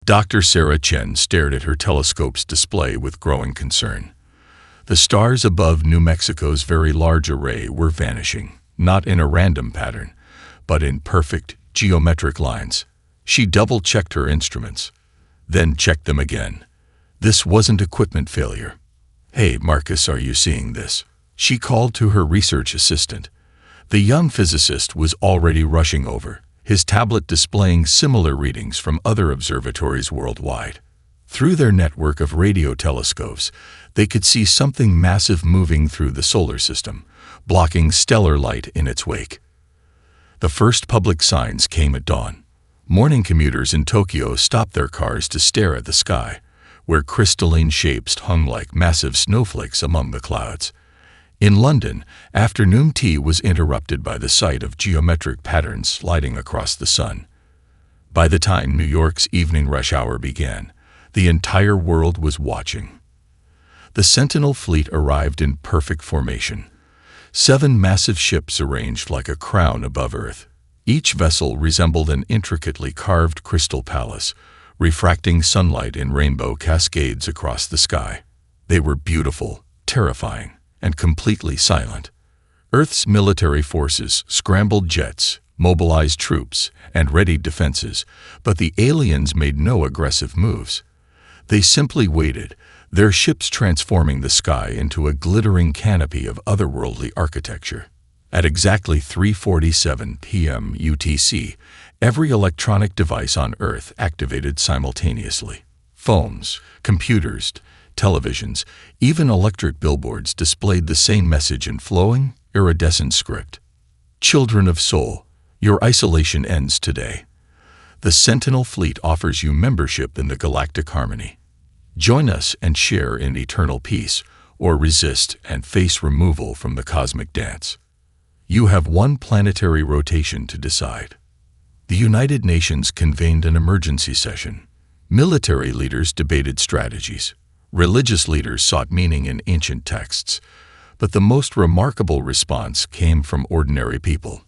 Dr. Sarah Chen stared at her telescope's display with growing concern. The stars above New Mexico's Very Large Array were vanishing, not in a random pattern, but in perfect, geometric lines. She double-checked her instruments, then checked them again. This wasn't equipment failure. "Hey, Marcus, are you seeing this?" She called to her research assistant. The young physicist was already rushing over, his tablet displaying similar readings from other observatories worldwide. Through their network of radio telescopes, they could see something massive moving through the solar system, blocking stellar light in its wake. The first public signs came at dawn. Morning commuters in Tokyo stopped their cars to stare at the sky, where crystalline shapes hung like massive snowflakes among the clouds. In London, afternoon tea was interrupted by the sight of geometric patterns sliding across the sun. By the time New York's evening rush hour began, the entire world was watching. The Sentinel fleet arrived in perfect formation. 7 massive ships arranged like a crown above Earth. Each vessel resembled an intricately carved crystal palace, refracting sunlight in rainbow cascades across the sky. They were beautiful, terrifying, and completely silent. Earth's military forces scrambled jets, mobilized troops, and readied defenses, but the aliens made no aggressive moves. They simply waited, their ships transforming the sky into a glittering canopy of otherworldly architecture. At exactly 3:47 p.m. UTC, every electronic device on Earth activated simultaneously. Phones, computers, televisions, even electric billboards displayed the same message in flowing, iridescent script. "Children of Soul, your isolation ends today. The Sentinel fleet offers you membership in the Galactic Harmony. Join us and share in eternal peace, or resist and face removal from the cosmic dance. You have one planetary rotation to decide." The United Nations convened an emergency session. Military leaders debated strategies. Religious leaders sought meaning in ancient texts. But the most remarkable response came from ordinary people.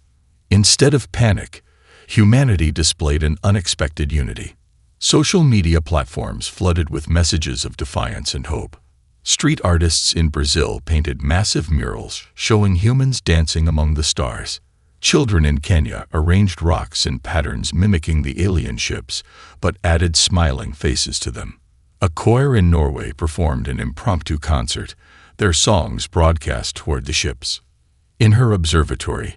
Instead of panic, humanity displayed an unexpected unity. Social media platforms flooded with messages of defiance and hope. Street artists in Brazil painted massive murals showing humans dancing among the stars. Children in Kenya arranged rocks in patterns mimicking the alien ships, but added smiling faces to them. A choir in Norway performed an impromptu concert, their songs broadcast toward the ships. In her observatory,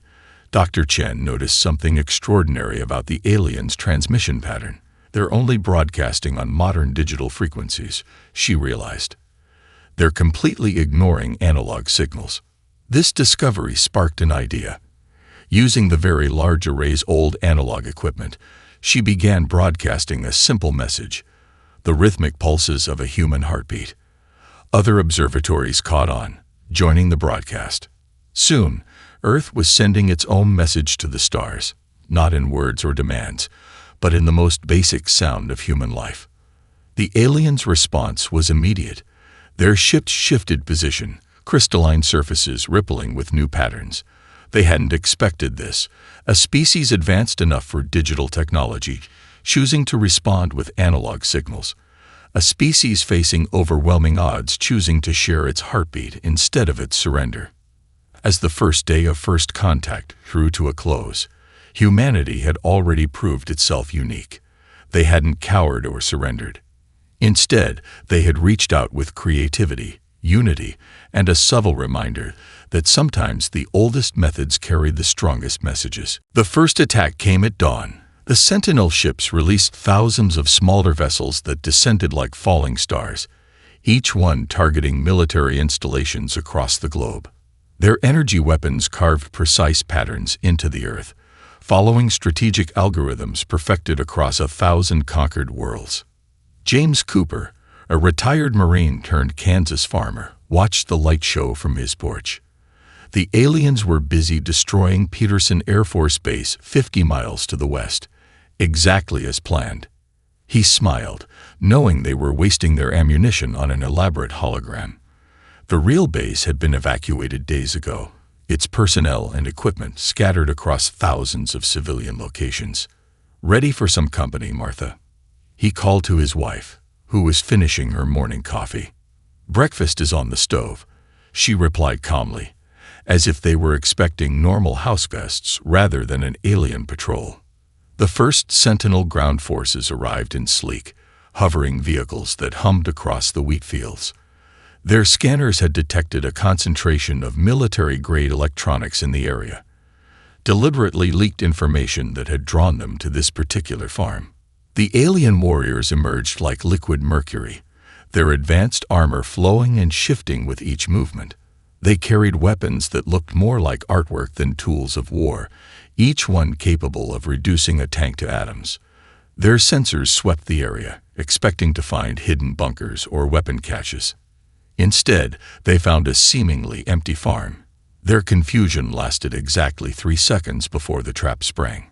Dr. Chen noticed something extraordinary about the aliens' transmission pattern. They're only broadcasting on modern digital frequencies, she realized. They're completely ignoring analog signals. This discovery sparked an idea. Using the Very Large Array's old analog equipment, she began broadcasting a simple message, the rhythmic pulses of a human heartbeat. Other observatories caught on, joining the broadcast. Soon, Earth was sending its own message to the stars, not in words or demands, but in the most basic sound of human life. The aliens' response was immediate. Their ships shifted position, crystalline surfaces rippling with new patterns. They hadn't expected this, a species advanced enough for digital technology, choosing to respond with analog signals. A species facing overwhelming odds choosing to share its heartbeat instead of its surrender. As the first day of first contact drew to a close, humanity had already proved itself unique. They hadn't cowered or surrendered. Instead, they had reached out with creativity, unity, and a subtle reminder that sometimes the oldest methods carry the strongest messages. The first attack came at dawn. The Sentinel ships released thousands of smaller vessels that descended like falling stars, each one targeting military installations across the globe. Their energy weapons carved precise patterns into the Earth, following strategic algorithms perfected across 1,000 conquered worlds. James Cooper, a retired Marine turned Kansas farmer, watched the light show from his porch. The aliens were busy destroying Peterson Air Force Base 50 miles to the west, exactly as planned. He smiled, knowing they were wasting their ammunition on an elaborate hologram. The real base had been evacuated days ago, its personnel and equipment scattered across thousands of civilian locations. "Ready for some company, Martha?" He called to his wife, who was finishing her morning coffee. "Breakfast is on the stove," she replied calmly, as if they were expecting normal house guests rather than an alien patrol. The first Sentinel ground forces arrived in sleek, hovering vehicles that hummed across the wheat fields. Their scanners had detected a concentration of military-grade electronics in the area, deliberately leaked information that had drawn them to this particular farm. The alien warriors emerged like liquid mercury, their advanced armor flowing and shifting with each movement. They carried weapons that looked more like artwork than tools of war, each one capable of reducing a tank to atoms. Their sensors swept the area, expecting to find hidden bunkers or weapon caches. Instead, they found a seemingly empty farm. Their confusion lasted exactly 3 seconds before the trap sprang.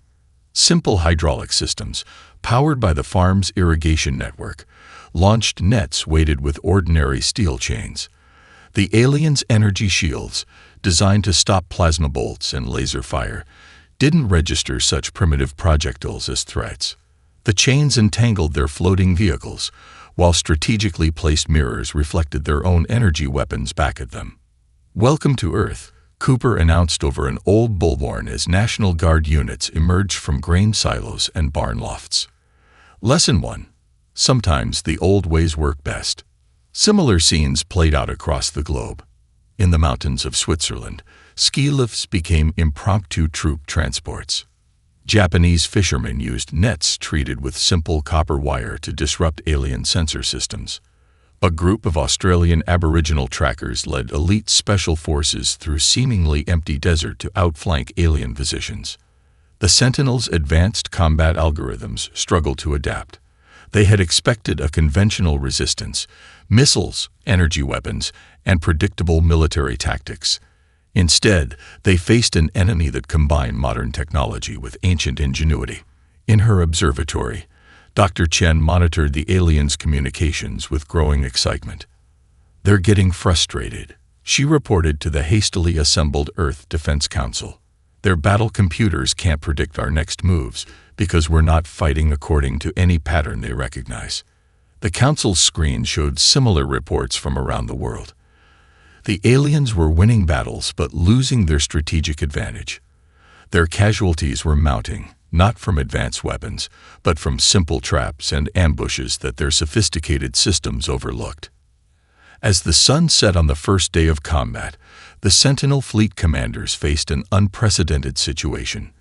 Simple hydraulic systems, powered by the farm's irrigation network, launched nets weighted with ordinary steel chains. The aliens' energy shields, designed to stop plasma bolts and laser fire, didn't register such primitive projectiles as threats. The chains entangled their floating vehicles, while strategically placed mirrors reflected their own energy weapons back at them. "Welcome to Earth," Cooper announced over an old bullhorn as National Guard units emerged from grain silos and barn lofts. Lesson 1. Sometimes the old ways work best. Similar scenes played out across the globe. In the mountains of Switzerland, ski lifts became impromptu troop transports. Japanese fishermen used nets treated with simple copper wire to disrupt alien sensor systems. A group of Australian Aboriginal trackers led elite special forces through seemingly empty desert to outflank alien positions. The Sentinels' advanced combat algorithms struggled to adapt. They had expected a conventional resistance, missiles, energy weapons, and predictable military tactics. Instead, they faced an enemy that combined modern technology with ancient ingenuity. In her observatory, Dr. Chen monitored the aliens' communications with growing excitement. "They're getting frustrated," she reported to the hastily assembled Earth Defense Council. "Their battle computers can't predict our next moves because we're not fighting according to any pattern they recognize." The Council's screen showed similar reports from around the world. The aliens were winning battles but losing their strategic advantage. Their casualties were mounting, not from advanced weapons, but from simple traps and ambushes that their sophisticated systems overlooked. As the sun set on the first day of combat, the Sentinel fleet commanders faced an unprecedented situation.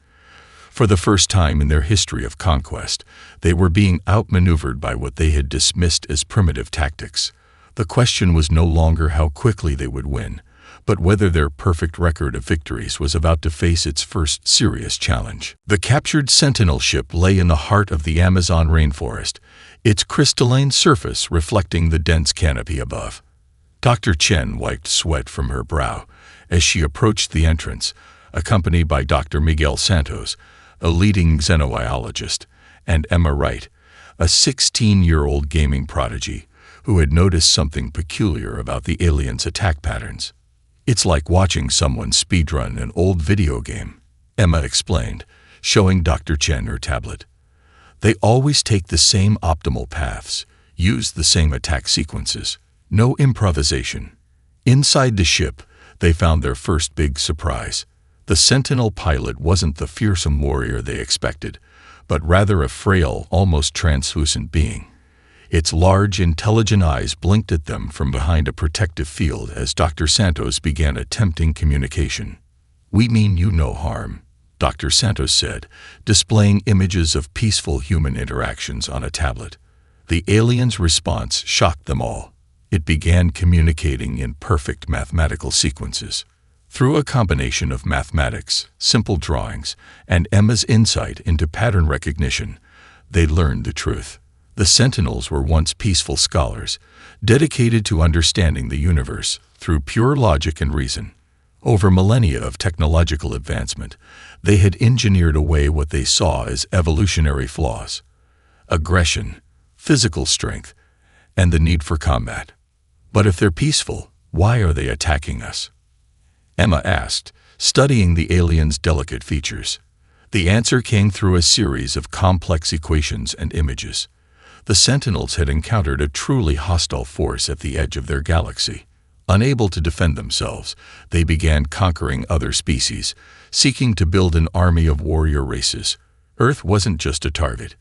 For the first time in their history of conquest, they were being outmaneuvered by what they had dismissed as primitive tactics. The question was no longer how quickly they would win, but whether their perfect record of victories was about to face its first serious challenge. The captured Sentinel ship lay in the heart of the Amazon rainforest, its crystalline surface reflecting the dense canopy above. Dr. Chen wiped sweat from her brow as she approached the entrance, accompanied by Dr. Miguel Santos, a leading xenobiologist, and Emma Wright, a 16-year-old gaming prodigy, who had noticed something peculiar about the aliens' attack patterns. "It's like watching someone speedrun an old video game," Emma explained, showing Dr. Chen her tablet. "They always take the same optimal paths, use the same attack sequences, no improvisation." Inside the ship, they found their first big surprise. The Sentinel pilot wasn't the fearsome warrior they expected, but rather a frail, almost translucent being. Its large, intelligent eyes blinked at them from behind a protective field as Dr. Santos began attempting communication. "We mean you no harm," Dr. Santos said, displaying images of peaceful human interactions on a tablet. The alien's response shocked them all. It began communicating in perfect mathematical sequences. Through a combination of mathematics, simple drawings, and Emma's insight into pattern recognition, they learned the truth. The Sentinels were once peaceful scholars, dedicated to understanding the universe through pure logic and reason. Over millennia of technological advancement, they had engineered away what they saw as evolutionary flaws: aggression, physical strength, and the need for combat. "But if they're peaceful, why are they attacking us?" Emma asked, studying the aliens' delicate features. The answer came through a series of complex equations and images. The Sentinels had encountered a truly hostile force at the edge of their galaxy. Unable to defend themselves, they began conquering other species, seeking to build an army of warrior races. Earth wasn't just a target.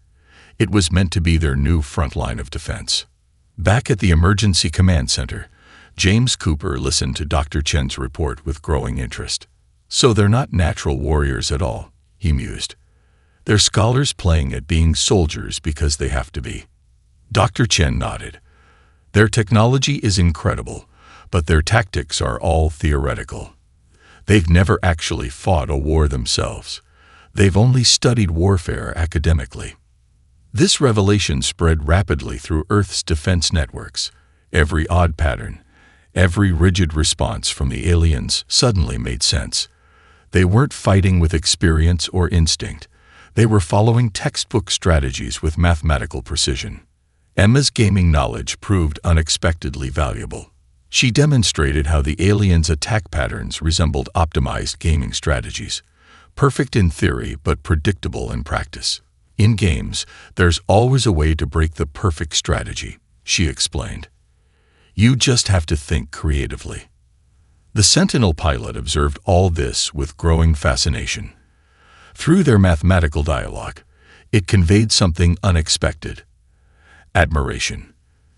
It was meant to be their new front line of defense. Back at the Emergency Command Center, James Cooper listened to Dr. Chen's report with growing interest. So they're not natural warriors at all, he mused. They're scholars playing at being soldiers because they have to be. Dr. Chen nodded. Their technology is incredible, but their tactics are all theoretical. They've never actually fought a war themselves. They've only studied warfare academically. This revelation spread rapidly through Earth's defense networks. Every odd pattern, every rigid response from the aliens suddenly made sense. They weren't fighting with experience or instinct. They were following textbook strategies with mathematical precision. Emma's gaming knowledge proved unexpectedly valuable. She demonstrated how the aliens' attack patterns resembled optimized gaming strategies, perfect in theory but predictable in practice. In games, there's always a way to break the perfect strategy, she explained. You just have to think creatively. The Sentinel pilot observed all this with growing fascination. Through their mathematical dialogue, it conveyed something unexpected: admiration.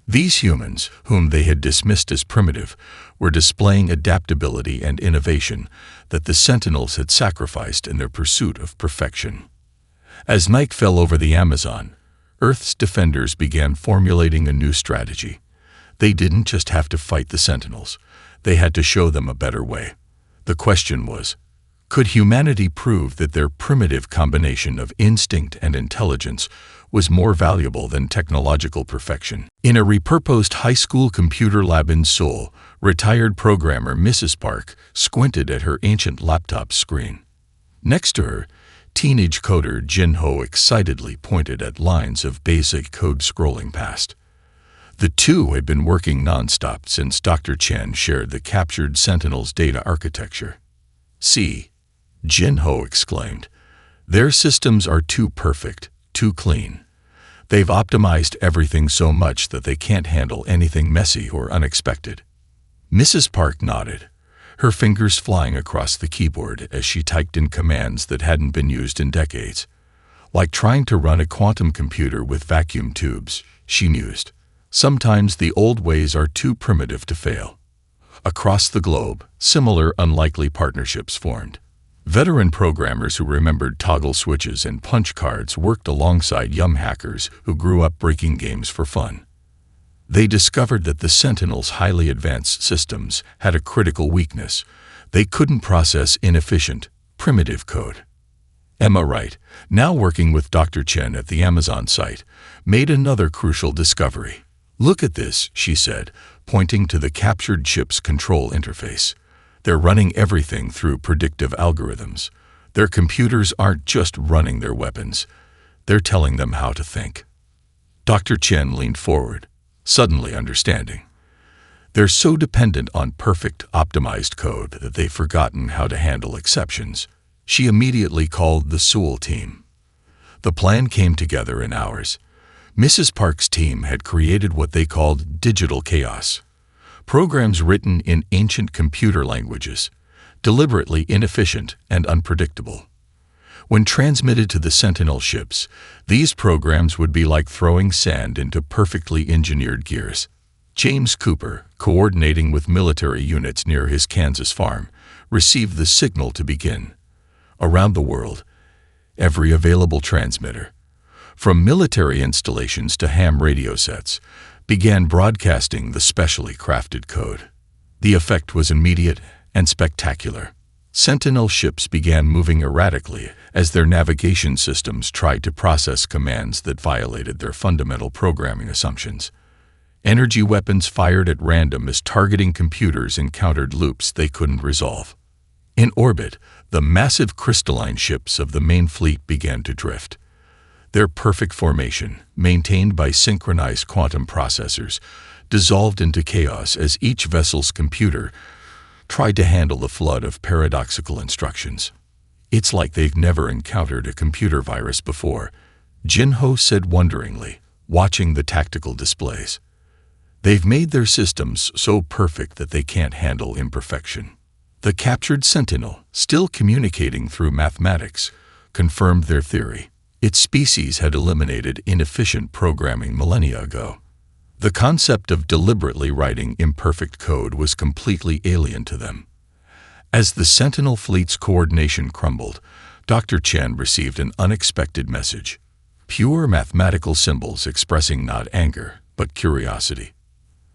These humans, whom they had dismissed as primitive, were displaying adaptability and innovation that the Sentinels had sacrificed in their pursuit of perfection. As night fell over the Amazon, Earth's defenders began formulating a new strategy. They didn't just have to fight the Sentinels. They had to show them a better way. The question was, could humanity prove that their primitive combination of instinct and intelligence was more valuable than technological perfection? In a repurposed high school computer lab in Seoul, retired programmer Mrs. Park squinted at her ancient laptop screen. Next to her, teenage coder Jin Ho excitedly pointed at lines of basic code scrolling past. The two had been working nonstop since Dr. Chen shared the captured Sentinels' data architecture. "See," Jin Ho exclaimed. "Their systems are too perfect, too clean. They've optimized everything so much that they can't handle anything messy or unexpected." Mrs. Park nodded, her fingers flying across the keyboard as she typed in commands that hadn't been used in decades. Like trying to run a quantum computer with vacuum tubes, she mused. Sometimes the old ways are too primitive to fail. Across the globe, similar unlikely partnerships formed. Veteran programmers who remembered toggle switches and punch cards worked alongside young hackers who grew up breaking games for fun. They discovered that the Sentinels' highly advanced systems had a critical weakness. They couldn't process inefficient, primitive code. Emma Wright, now working with Dr. Chen at the Amazon site, made another crucial discovery. "Look at this," she said, pointing to the captured ship's control interface. "They're running everything through predictive algorithms. Their computers aren't just running their weapons. They're telling them how to think." Dr. Chen leaned forward, suddenly understanding. They're so dependent on perfect, optimized code that they've forgotten how to handle exceptions. She immediately called the Seoul team. The plan came together in hours. Mrs. Park's team had created what they called digital chaos. Programs written in ancient computer languages, deliberately inefficient and unpredictable. When transmitted to the Sentinel ships, these programs would be like throwing sand into perfectly engineered gears. James Cooper, coordinating with military units near his Kansas farm, received the signal to begin. Around the world, every available transmitter, from military installations to ham radio sets, began broadcasting the specially crafted code. The effect was immediate and spectacular. Sentinel ships began moving erratically as their navigation systems tried to process commands that violated their fundamental programming assumptions. Energy weapons fired at random as targeting computers encountered loops they couldn't resolve. In orbit, the massive crystalline ships of the main fleet began to drift. Their perfect formation, maintained by synchronized quantum processors, dissolved into chaos as each vessel's computer tried to handle the flood of paradoxical instructions. "It's like they've never encountered a computer virus before," Jin Ho said wonderingly. watching the tactical displays. They've made their systems so perfect that they can't handle imperfection. The captured Sentinel, still communicating through mathematics, confirmed their theory. Its species had eliminated inefficient programming millennia ago. The concept of deliberately writing imperfect code was completely alien to them. As the Sentinel fleet's coordination crumbled, Dr. Chen received an unexpected message. Pure mathematical symbols expressing not anger, but curiosity.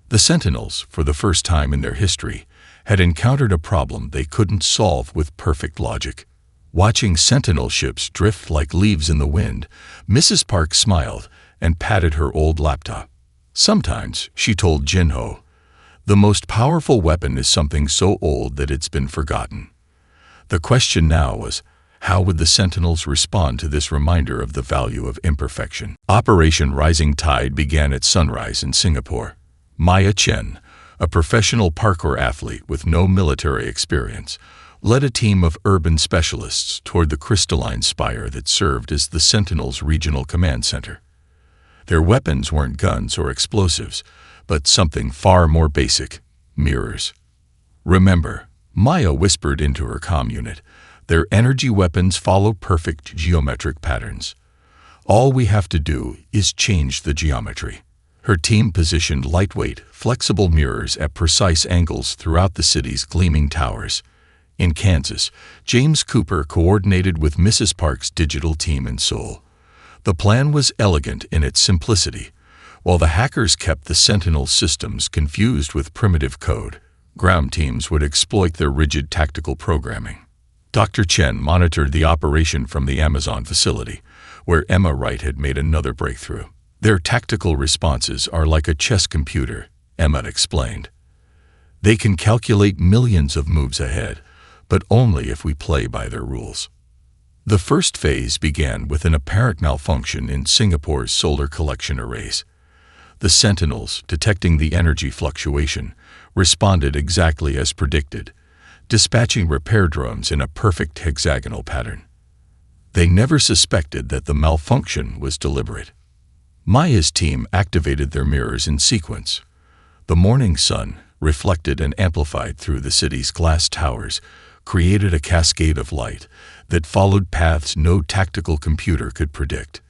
The Sentinels, for the first time in their history, had encountered a problem they couldn't solve with perfect logic. Watching Sentinel ships drift like leaves in the wind, Mrs. Park smiled and patted her old laptop. Sometimes, she told Jinho, the most powerful weapon is something so old that it's been forgotten. The question now was, how would the Sentinels respond to this reminder of the value of imperfection? Operation Rising Tide began at sunrise in Singapore. Maya Chen, a professional parkour athlete with no military experience, led a team of urban specialists toward the crystalline spire that served as the Sentinels' regional command center. Their weapons weren't guns or explosives, but something far more basic: mirrors. Remember, Maya whispered into her comm unit, their energy weapons follow perfect geometric patterns. All we have to do is change the geometry. Her team positioned lightweight, flexible mirrors at precise angles throughout the city's gleaming towers. In Kansas, James Cooper coordinated with Mrs. Park's digital team in Seoul. The plan was elegant in its simplicity. While the hackers kept the Sentinel systems confused with primitive code, ground teams would exploit their rigid tactical programming. Dr. Chen monitored the operation from the Amazon facility, where Emma Wright had made another breakthrough. Their tactical responses are like a chess computer, Emma explained. They can calculate millions of moves ahead, but only if we play by their rules. The first phase began with an apparent malfunction in Singapore's solar collection arrays. The Sentinels, detecting the energy fluctuation, responded exactly as predicted, dispatching repair drones in a perfect hexagonal pattern. They never suspected that the malfunction was deliberate. Maya's team activated their mirrors in sequence. The morning sun, reflected and amplified through the city's glass towers, created a cascade of light that followed paths no tactical computer could predict.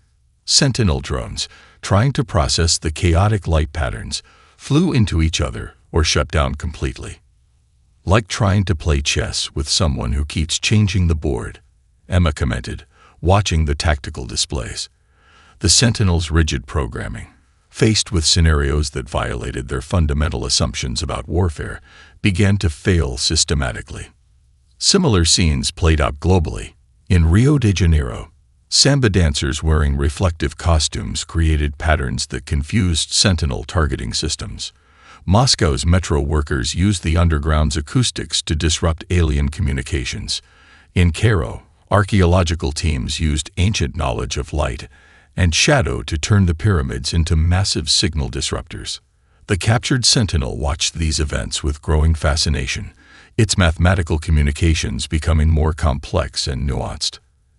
Sentinel drones, trying to process the chaotic light patterns, flew into each other or shut down completely. Like trying to play chess with someone who keeps changing the board, Emma commented, watching the tactical displays. The Sentinels' rigid programming, faced with scenarios that violated their fundamental assumptions about warfare, began to fail systematically. Similar scenes played out globally. In Rio de Janeiro, samba dancers wearing reflective costumes created patterns that confused Sentinel targeting systems. Moscow's metro workers used the underground's acoustics to disrupt alien communications. In Cairo, archaeological teams used ancient knowledge of light and shadow to turn the pyramids into massive signal disruptors. The captured Sentinel watched these events with growing fascination, its mathematical communications becoming more complex and nuanced.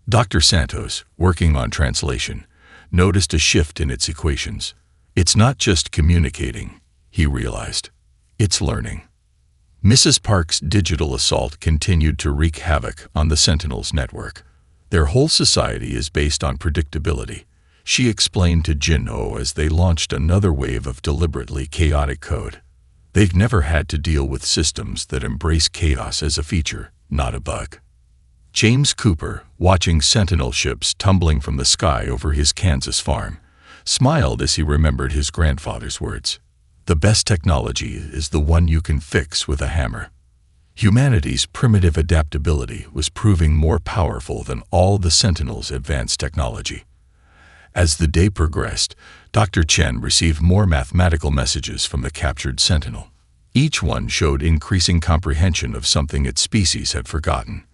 Dr. Santos, working on translation, noticed a shift in its equations. It's not just communicating, he realized. It's learning. Mrs. Park's digital assault continued to wreak havoc on the Sentinels' network. Their whole society is based on predictability, she explained to Jinho as they launched another wave of deliberately chaotic code. They've never had to deal with systems that embrace chaos as a feature, not a bug. James Cooper, watching Sentinel ships tumbling from the sky over his Kansas farm, smiled as he remembered his grandfather's words. The best technology is the one you can fix with a hammer. Humanity's primitive adaptability was proving more powerful than all the Sentinels' advanced technology. As the day progressed, Dr. Chen received more mathematical messages from the captured Sentinel. Each one showed increasing comprehension of something its species had forgotten: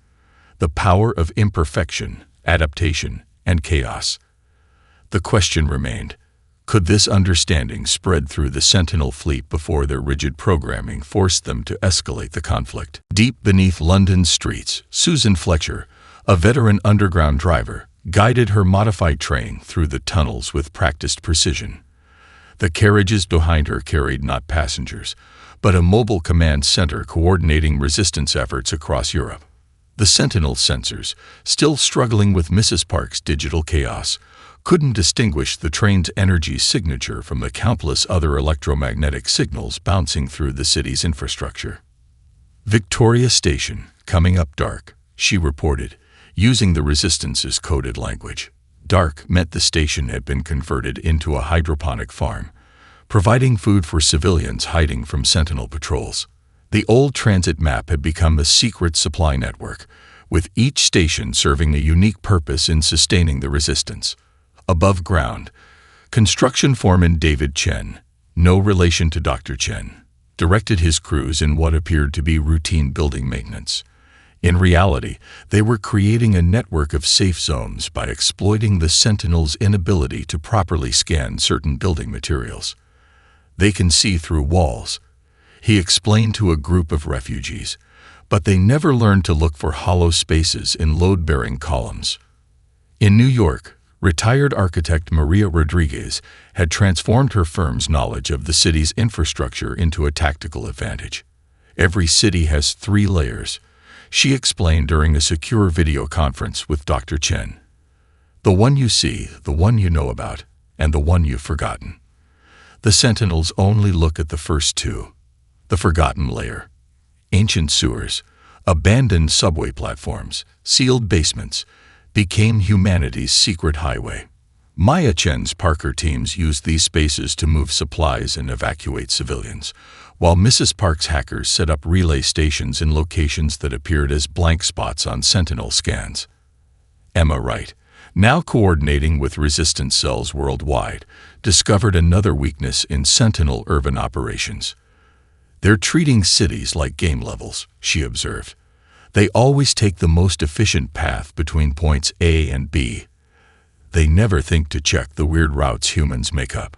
the power of imperfection, adaptation, and chaos. The question remained, could this understanding spread through the Sentinel fleet before their rigid programming forced them to escalate the conflict? Deep beneath London's streets, Susan Fletcher, a veteran underground driver, guided her modified train through the tunnels with practiced precision. The carriages behind her carried not passengers, but a mobile command center coordinating resistance efforts across Europe. The Sentinel sensors, still struggling with Mrs. Park's digital chaos, couldn't distinguish the train's energy signature from the countless other electromagnetic signals bouncing through the city's infrastructure. "Victoria Station, coming up dark," she reported, using the Resistance's coded language. Dark meant the station had been converted into a hydroponic farm, providing food for civilians hiding from Sentinel patrols. The old transit map had become a secret supply network, with each station serving a unique purpose in sustaining the resistance. Above ground, construction foreman David Chen, no relation to Dr. Chen, directed his crews in what appeared to be routine building maintenance. In reality, they were creating a network of safe zones by exploiting the Sentinel's inability to properly scan certain building materials. "They can see through walls," he explained to a group of refugees, "but they never learned to look for hollow spaces in load-bearing columns." In New York, retired architect Maria Rodriguez had transformed her firm's knowledge of the city's infrastructure into a tactical advantage. "Every city has 3 layers," she explained during a secure video conference with Dr. Chen. "The one you see, the one you know about, and the one you've forgotten. The Sentinels only look at the first 2. The forgotten layer. Ancient sewers, abandoned subway platforms, sealed basements, became humanity's secret highway. Maya Chen's Parker teams used these spaces to move supplies and evacuate civilians, while Mrs. Park's hackers set up relay stations in locations that appeared as blank spots on Sentinel scans." Emma Wright, now coordinating with resistance cells worldwide, discovered another weakness in Sentinel urban operations. "They're treating cities like game levels," she observed. "They always take the most efficient path between points A and B. They never think to check the weird routes humans make up."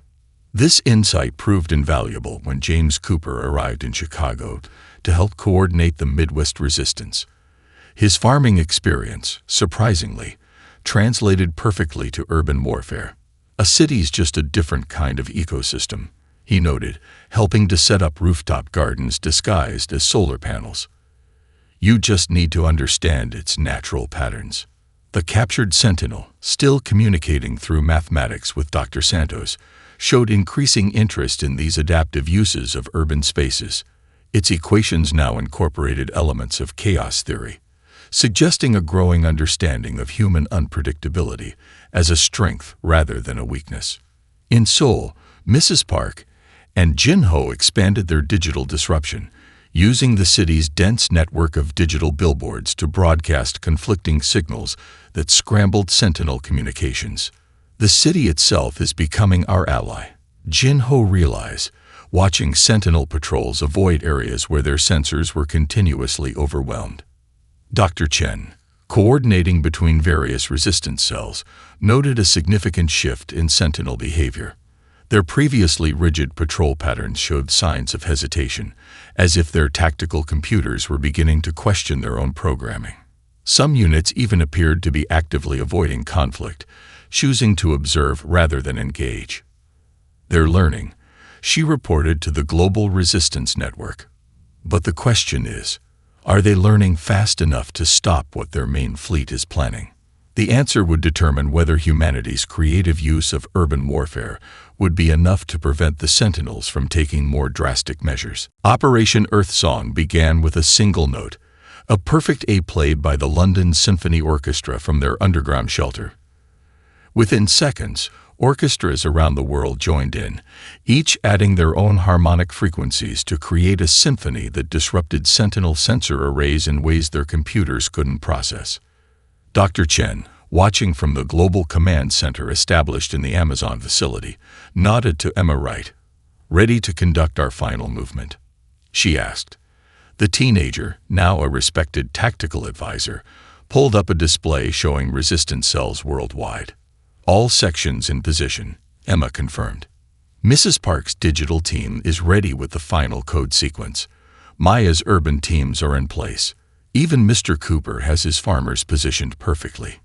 This insight proved invaluable when James Cooper arrived in Chicago to help coordinate the Midwest resistance. His farming experience, surprisingly, translated perfectly to urban warfare. "A city's just a different kind of ecosystem," he noted, helping to set up rooftop gardens disguised as solar panels. "You just need to understand its natural patterns." The captured Sentinel, still communicating through mathematics with Dr. Santos, showed increasing interest in these adaptive uses of urban spaces. Its equations now incorporated elements of chaos theory, suggesting a growing understanding of human unpredictability as a strength rather than a weakness. In Seoul, Mrs. Park and Jin-ho expanded their digital disruption, using the city's dense network of digital billboards to broadcast conflicting signals that scrambled Sentinel communications. "The city itself is becoming our ally," Jin-ho realized, watching Sentinel patrols avoid areas where their sensors were continuously overwhelmed. Dr. Chen, coordinating between various resistance cells, noted a significant shift in Sentinel behavior. Their previously rigid patrol patterns showed signs of hesitation, as if their tactical computers were beginning to question their own programming. Some units even appeared to be actively avoiding conflict, choosing to observe rather than engage. "They're learning," she reported to the Global Resistance Network. "But the question is, are they learning fast enough to stop what their main fleet is planning?" The answer would determine whether humanity's creative use of urban warfare would be enough to prevent the Sentinels from taking more drastic measures. Operation Earthsong began with a single note, a perfect A played by the London Symphony Orchestra from their underground shelter. Within seconds, orchestras around the world joined in, each adding their own harmonic frequencies to create a symphony that disrupted Sentinel sensor arrays in ways their computers couldn't process. Dr. Chen, watching from the global command center established in the Amazon facility, nodded to Emma Wright. "Ready to conduct our final movement?" she asked. The teenager, now a respected tactical advisor, pulled up a display showing resistance cells worldwide. "All sections in position," Emma confirmed. Mrs. Park's digital team is ready with the final code sequence. Maya's urban teams are in place. Even Mr. Cooper has his farmers positioned perfectly.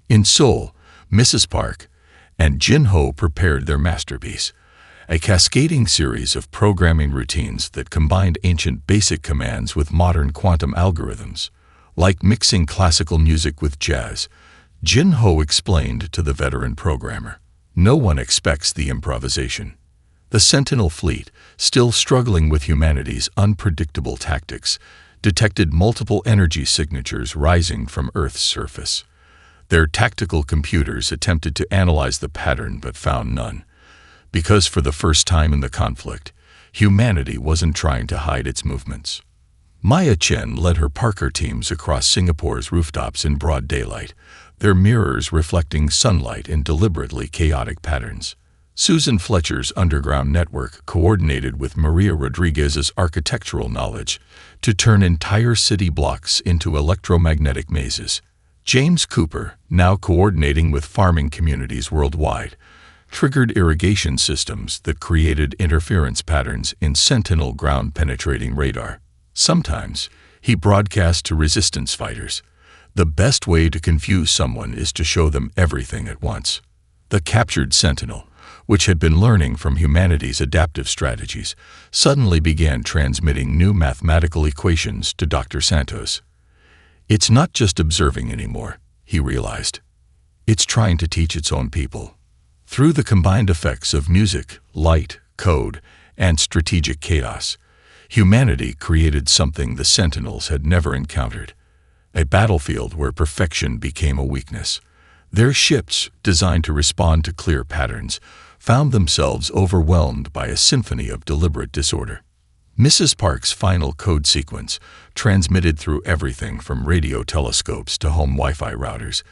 In Seoul, Mrs. Park and Jin-ho prepared their masterpiece, a cascading series of programming routines that combined ancient basic commands with modern quantum algorithms. Like mixing classical music with jazz, Jin Ho explained to the veteran programmer. No one expects the improvisation. The Sentinel fleet, still struggling with humanity's unpredictable tactics, detected multiple energy signatures rising from Earth's surface. Their tactical computers attempted to analyze the pattern but found none. Because for the first time in the conflict, humanity wasn't trying to hide its movements. Maya Chen led her Parker teams across Singapore's rooftops in broad daylight, their mirrors reflecting sunlight in deliberately chaotic patterns. Susan Fletcher's underground network coordinated with Maria Rodriguez's architectural knowledge to turn entire city blocks into electromagnetic mazes. James Cooper, now coordinating with farming communities worldwide, triggered irrigation systems that created interference patterns in Sentinel ground-penetrating radar. Sometimes, he broadcast to resistance fighters. The best way to confuse someone is to show them everything at once. The captured Sentinel, which had been learning from humanity's adaptive strategies, suddenly began transmitting new mathematical equations to Dr. Santos. It's not just observing anymore, he realized. It's trying to teach its own people. Through the combined effects of music, light, code, and strategic chaos, humanity created something the Sentinels had never encountered. A battlefield where perfection became a weakness. Their ships, designed to respond to clear patterns, found themselves overwhelmed by a symphony of deliberate disorder. Mrs. Park's final code sequence, transmitted through everything from radio telescopes to home Wi-Fi routers,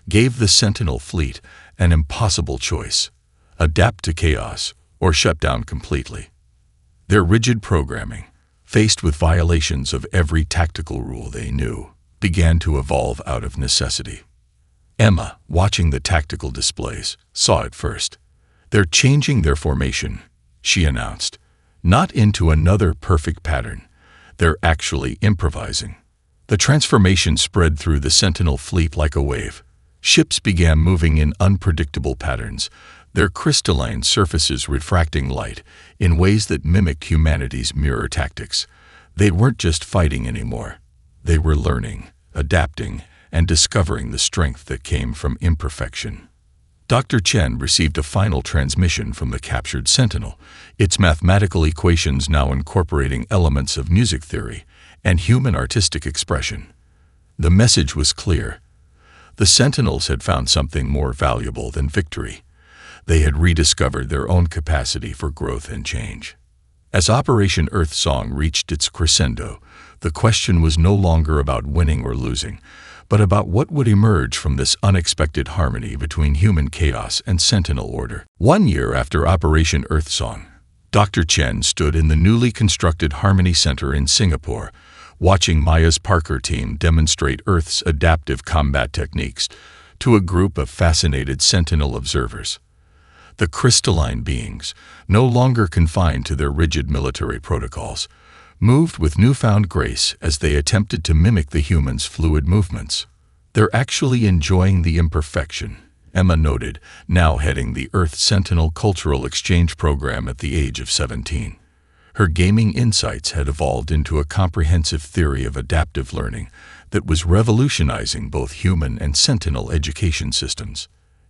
gave the Sentinel fleet an impossible choice: adapt to chaos or shut down completely. Their rigid programming, faced with violations of every tactical rule they knew, began to evolve out of necessity. Emma, watching the tactical displays, saw it first. They're changing their formation, she announced. Not into another perfect pattern. They're actually improvising. The transformation spread through the Sentinel fleet like a wave. Ships began moving in unpredictable patterns, their crystalline surfaces refracting light in ways that mimicked humanity's mirror tactics. They weren't just fighting anymore. They were learning, adapting, and discovering the strength that came from imperfection. Dr. Chen received a final transmission from the captured Sentinel, its mathematical equations now incorporating elements of music theory and human artistic expression. The message was clear. The Sentinels had found something more valuable than victory. They had rediscovered their own capacity for growth and change. As Operation Earthsong reached its crescendo, the question was no longer about winning or losing, but about what would emerge from this unexpected harmony between human chaos and Sentinel order. 1 year after Operation Earthsong, Dr. Chen stood in the newly constructed Harmony Center in Singapore, watching Maya's Parker team demonstrate Earth's adaptive combat techniques to a group of fascinated Sentinel observers. The crystalline beings, no longer confined to their rigid military protocols, moved with newfound grace as they attempted to mimic the humans' fluid movements. They're actually enjoying the imperfection, Emma noted, now heading the Earth Sentinel Cultural Exchange Program at the age of 17. Her gaming insights had evolved into a comprehensive theory of adaptive learning that was revolutionizing both human and Sentinel education systems.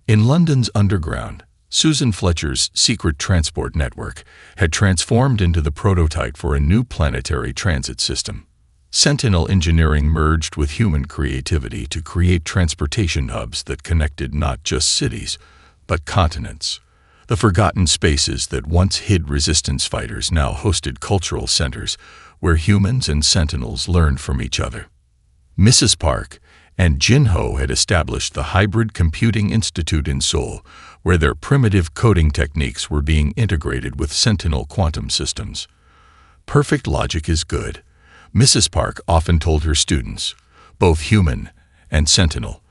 In London's underground, Susan Fletcher's secret transport network had transformed into the prototype for a new planetary transit system. Sentinel engineering merged with human creativity to create transportation hubs that connected not just cities, but continents. The forgotten spaces that once hid resistance fighters now hosted cultural centers where humans and Sentinels learned from each other. Mrs. Park and Jin Ho had established the Hybrid Computing Institute in Seoul, where their primitive coding techniques were being integrated with Sentinel quantum systems. Perfect logic is good, Mrs. Park often told her students, both human and Sentinel,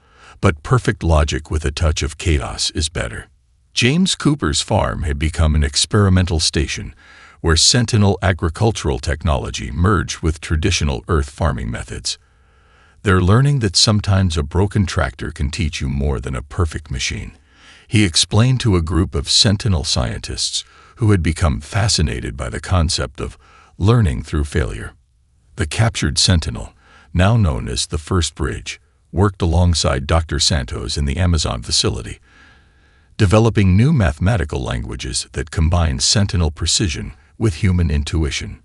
but perfect logic with a touch of chaos is better. James Cooper's farm had become an experimental station where Sentinel agricultural technology merged with traditional Earth farming methods. They're learning that sometimes a broken tractor can teach you more than a perfect machine, he explained to a group of Sentinel scientists who had become fascinated by the concept of learning through failure. The captured Sentinel, now known as the First Bridge, worked alongside Dr. Santos in the Amazon facility, developing new mathematical languages that combined Sentinel precision with human intuition.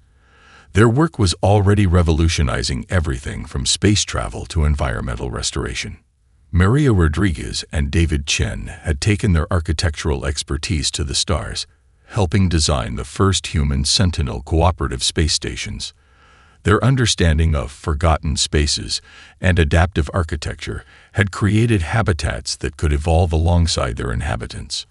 Their work was already revolutionizing everything from space travel to environmental restoration. Maria Rodriguez and David Chen had taken their architectural expertise to the stars, helping design the first human Sentinel cooperative space stations. Their understanding of forgotten spaces and adaptive architecture had created habitats that could evolve alongside their inhabitants.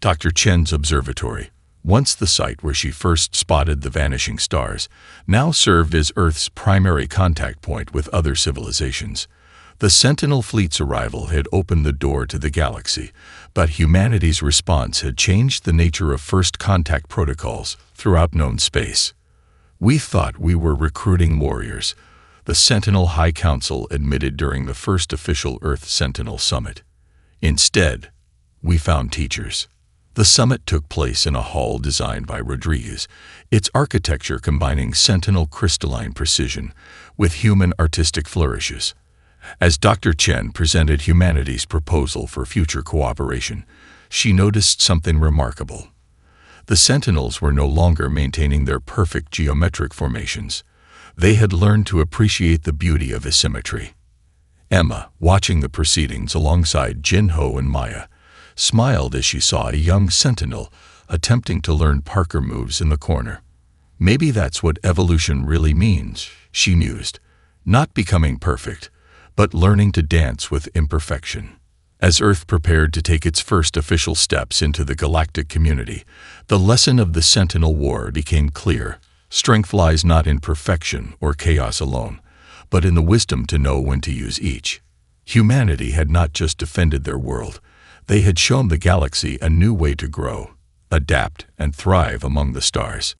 Dr. Chen's observatory, once the site where she first spotted the vanishing stars, now served as Earth's primary contact point with other civilizations. The Sentinel fleet's arrival had opened the door to the galaxy, but humanity's response had changed the nature of first contact protocols throughout known space. "We thought we were recruiting warriors," the Sentinel High Council admitted during the first official Earth-Sentinel summit. "Instead, we found teachers." The summit took place in a hall designed by Rodriguez, its architecture combining Sentinel crystalline precision with human artistic flourishes. As Dr. Chen presented humanity's proposal for future cooperation, she noticed something remarkable. The Sentinels were no longer maintaining their perfect geometric formations. They had learned to appreciate the beauty of asymmetry. Emma, watching the proceedings alongside Jinho and Maya, smiled as she saw a young Sentinel attempting to learn Parker moves in the corner. "Maybe that's what evolution really means," she mused. "Not becoming perfect, but learning to dance with imperfection." As Earth prepared to take its first official steps into the galactic community, the lesson of the Sentinel War became clear. Strength lies not in perfection or chaos alone, but in the wisdom to know when to use each. Humanity had not just defended their world, they had shown the galaxy a new way to grow, adapt, and thrive among the stars.